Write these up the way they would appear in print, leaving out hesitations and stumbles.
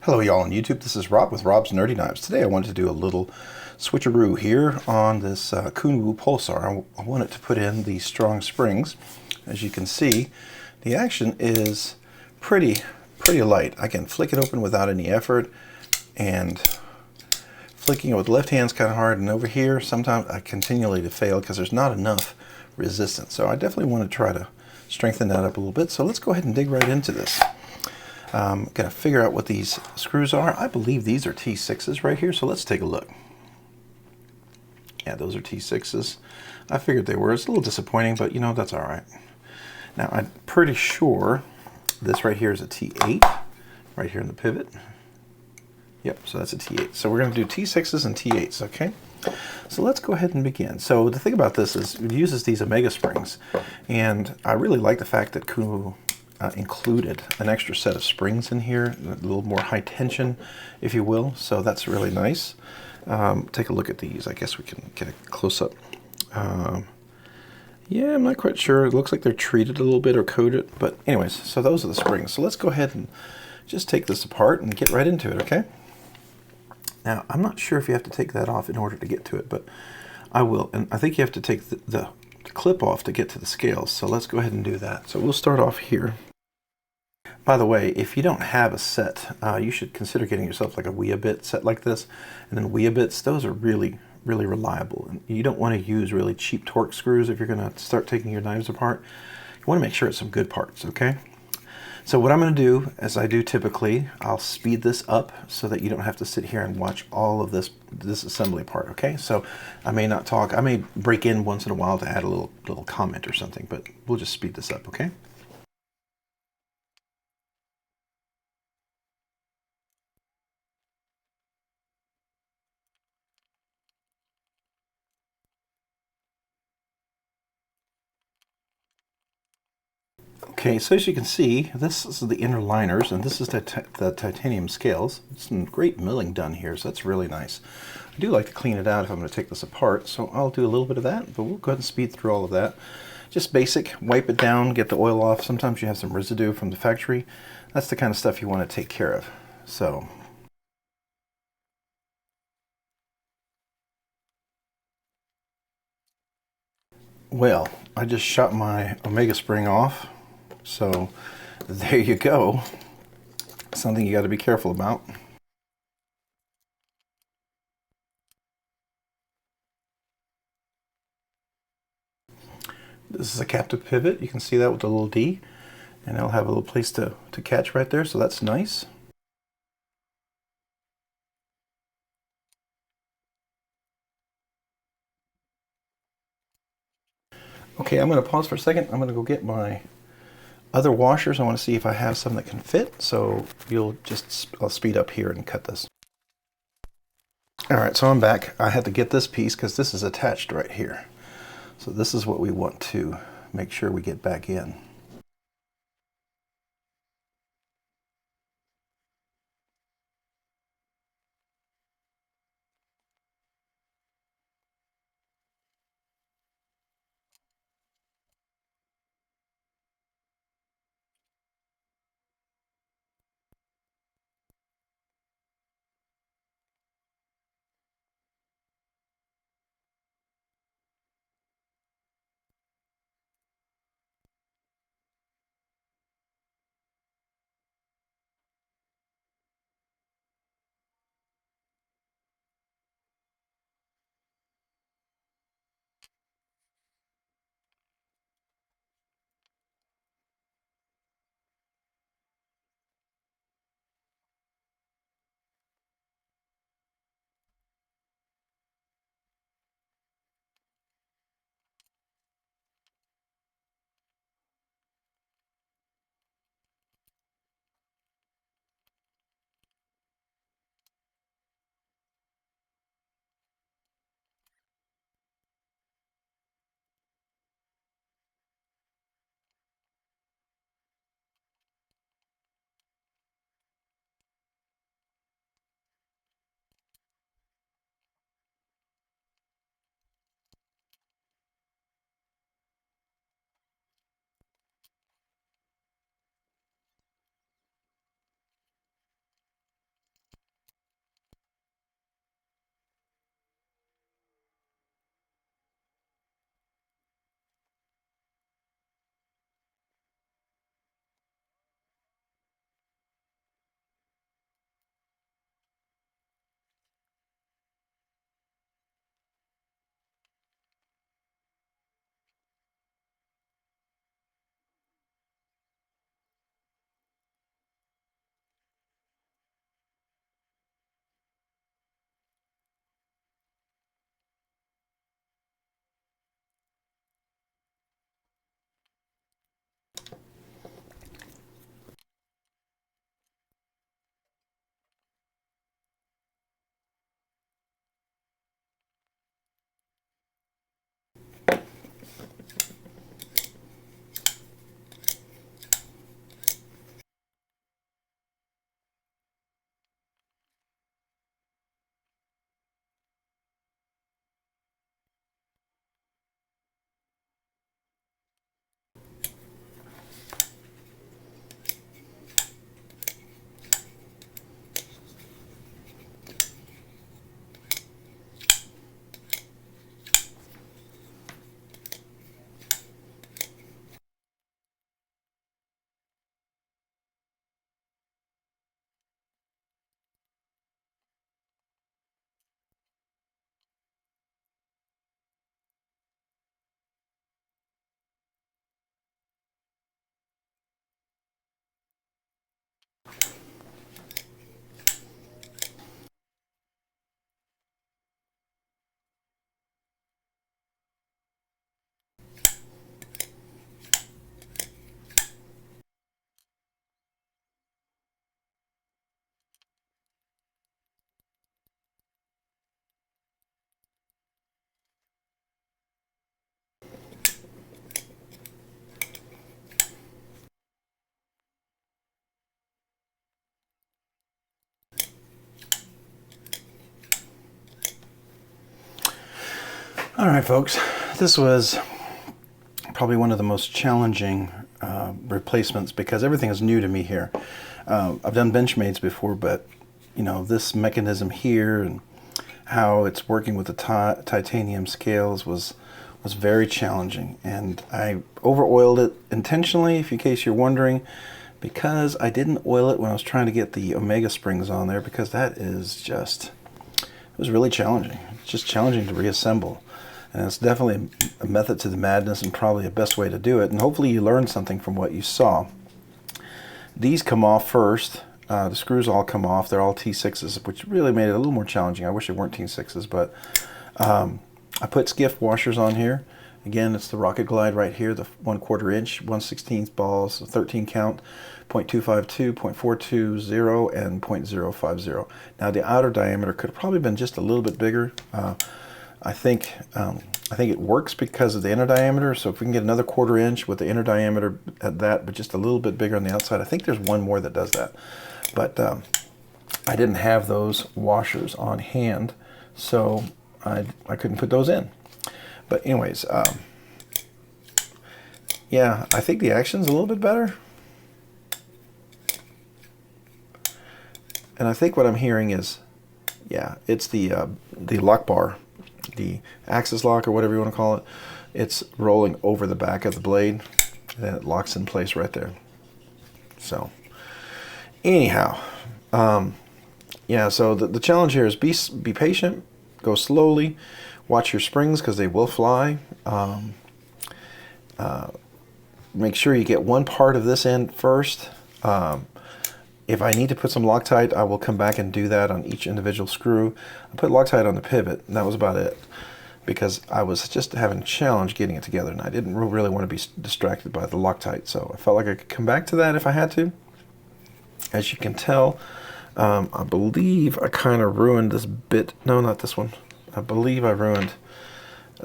Hello y'all on YouTube, this is Rob with Rob's Nerdy Knives. Today I wanted to do a little switcheroo here on this Kunwu Pulsar. I wanted to put in the strong springs. As you can see, the action is pretty light. I can flick it open without any effort, and flicking it with the left hand is kind of hard, and over here sometimes I continually fail because there's not enough resistance. So I definitely want to try to strengthen that up a little bit. So let's go ahead and dig right into this. Gotta figure out what these screws are. I believe these are T6s right here, so let's take a look. Yeah, those are T6s. I figured they were. It's a little disappointing, but you know, that's all right. Now, I'm pretty sure this right here is a T8, right here in the pivot. Yep, so that's a T8. So we're gonna do T6s and T8s, okay? So let's go ahead and begin. So the thing about this is it uses these Omega springs, and I really like the fact that Kunwu included an extra set of springs in here, a little more high tension, if you will. So that's really nice. Take a look at these. I guess we can get a close-up. Yeah, I'm not quite sure. It looks like they're treated a little bit or coated. But anyways, so those are the springs. So let's go ahead and just take this apart and get right into it, okay? Now, I'm not sure if you have to take that off in order to get to it, but I will. And I think you have to take the clip off to get to the scales. So let's go ahead and do that. So we'll start off here. By the way, if you don't have a set, you should consider getting yourself like a Weabit set like this. And then Weabits, those are really reliable. And you don't want to use really cheap Torx screws if you're going to start taking your knives apart. You want to make sure it's some good parts, okay? So what I'm going to do, as I do typically, I'll speed this up so that you don't have to sit here and watch all of this assembly part, okay? So I may not talk, I may break in once in a while to add a little comment or something, but we'll just speed this up, okay? Okay, so as you can see, this is the inner liners, and this is the titanium scales. Some great milling done here, so that's really nice. I do like to clean it out if I'm going to take this apart, so I'll do a little bit of that, but we'll go ahead and speed through all of that. Just basic, wipe it down, get the oil off. Sometimes you have some residue from the factory. That's the kind of stuff you want to take care of. So, well, I just shot my Omega spring off, so there you go. Something you got to be careful about. This is a captive pivot. You can see that with the little D, and it'll have a little place to catch right there, so that's nice. Okay, I'm going to pause for a second. I'm going to go get my other washers. I want to see if I have some that can fit, so I'll speed up here and cut this. All right, so I'm back. I had to get this piece because this is attached right here. So this is what we want to make sure we get back in. All right, folks, this was probably one of the most challenging replacements because everything is new to me here. I've done Benchmades before, but you know, this mechanism here and how it's working with the titanium scales was very challenging, and I over-oiled it intentionally, in case you're wondering, because I didn't oil it when I was trying to get the Omega springs on there, because that is just, it was really challenging. It's just challenging to reassemble. And it's definitely a method to the madness and probably a best way to do it. And hopefully you learned something from what you saw. These come off first. The screws all come off. They're all T6s, which really made it a little more challenging. I wish they weren't T6s, but I put Skiff washers on here. Again, it's the Rocket Glide right here, the 1/4 inch, 1/16 balls, 13 count, 0.252, 0.420, and 0.050. Now the outer diameter could have probably been just a little bit bigger. I think it works because of the inner diameter. So if we can get another 1/4 inch with the inner diameter at that, but just a little bit bigger on the outside, I think there's one more that does that. But I didn't have those washers on hand, so I couldn't put those in. But anyways, yeah, I think the action's a little bit better. And I think what I'm hearing is, yeah, it's the lock bar, the axis lock or whatever you want to call it. It's rolling over the back of the blade, and then it locks in place right there. So anyhow, yeah, so the challenge here is be patient, go slowly, watch your springs because they will fly. Make sure you get one part of this end first. If I need to put some Loctite, I will come back and do that on each individual screw. I put Loctite on the pivot, and that was about it, because I was just having a challenge getting it together, and I didn't really want to be distracted by the Loctite, so I felt like I could come back to that if I had to. As you can tell, I believe I kind of ruined this bit. No, not this one. I believe I ruined,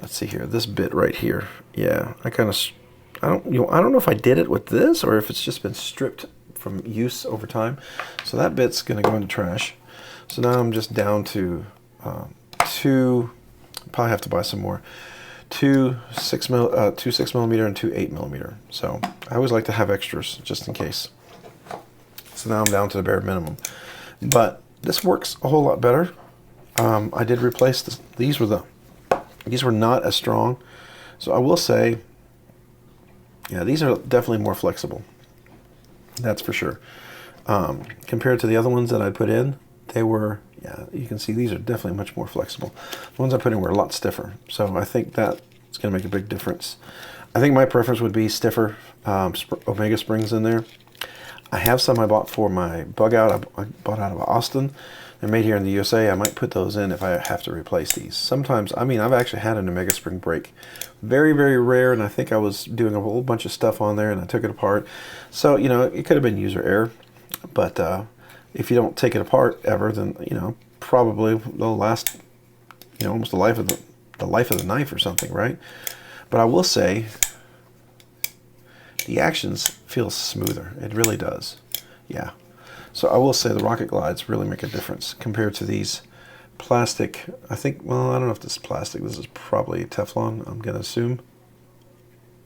let's see here, this bit right here. Yeah, I don't know if I did it with this or if it's just been stripped from use over time. So that bit's going to go into trash. So now I'm just down to probably have to buy some more, two 6mm and two 8mm. So I always like to have extras just in case. So now I'm down to the bare minimum, but this works a whole lot better. I did replace this. These were not as strong, so I will say, yeah, these are definitely more flexible. That's for sure. Compared to the other ones that I put in, they were, yeah, you can see these are definitely much more flexible. The ones I put in were a lot stiffer, so I think that it's going to make a big difference. I think my preference would be stiffer Omega springs in there. I have some I bought for my bug out. I bought out of Austin. They're made here in the USA. I might put those in if I have to replace these. Sometimes, I mean, I've actually had an Omega spring break. Very, very rare, and I think I was doing a whole bunch of stuff on there and I took it apart. So, you know, it could have been user error. But if you don't take it apart ever, then, you know, probably they'll last, you know, almost the life of the knife or something, right? But I will say, the actions feel smoother. It really does. Yeah. So I will say the Rocket Glides really make a difference compared to these plastic. I think, well, I don't know if this is plastic. This is probably Teflon, I'm going to assume.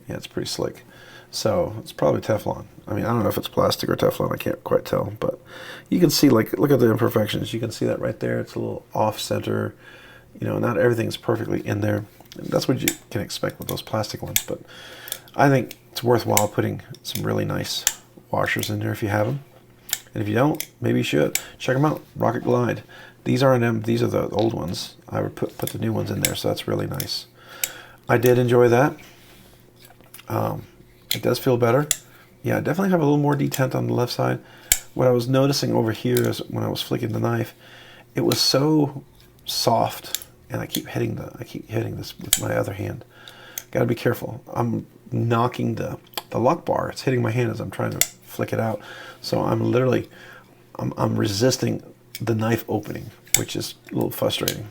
Yeah, it's pretty slick. So it's probably Teflon. I mean, I don't know if it's plastic or Teflon. I can't quite tell. But you can see, like, look at the imperfections. You can see that right there. It's a little off-center. You know, not everything's perfectly in there. That's what you can expect with those plastic ones. But I think it's worthwhile putting some really nice washers in there if you have them. And if you don't, maybe you should. Check them out. Rocket Glide. These aren't them. These are the old ones. I would put the new ones in there, so that's really nice. I did enjoy that. It does feel better. Yeah, I definitely have a little more detent on the left side. What I was noticing over here is when I was flicking the knife, it was so soft, and I keep hitting this with my other hand. Got to be careful. I'm knocking the lock bar. It's hitting my hand as I'm trying to flick it out. So I'm literally, I'm resisting the knife opening, which is a little frustrating.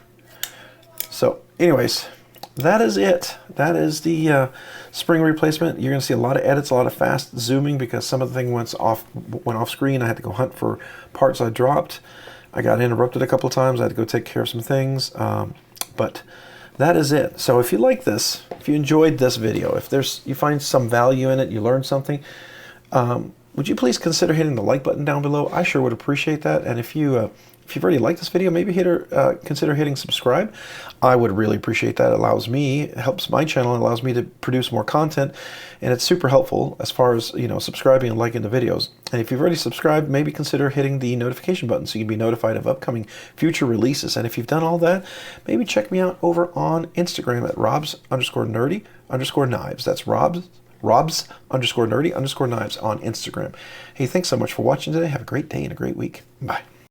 So anyways, that is it. That is the spring replacement. You're going to see a lot of edits, a lot of fast zooming because some of the thing went off screen. I had to go hunt for parts I dropped. I got interrupted a couple of times. I had to go take care of some things. But that is it. So if you like this, if you enjoyed this video, if you find some value in it, you learned something, would you please consider hitting the like button down below? I sure would appreciate that. And if you've already liked this video, maybe consider hitting subscribe. I would really appreciate that. It allows me, it helps my channel, it allows me to produce more content, and it's super helpful as far as, you know, subscribing and liking the videos. And if you've already subscribed, maybe consider hitting the notification button so you can be notified of upcoming future releases. And if you've done all that, maybe check me out over on Instagram at robs_nerdy_knives. That's robs_nerdy_knives on Instagram. Hey, thanks so much for watching today. Have a great day and a great week. Bye.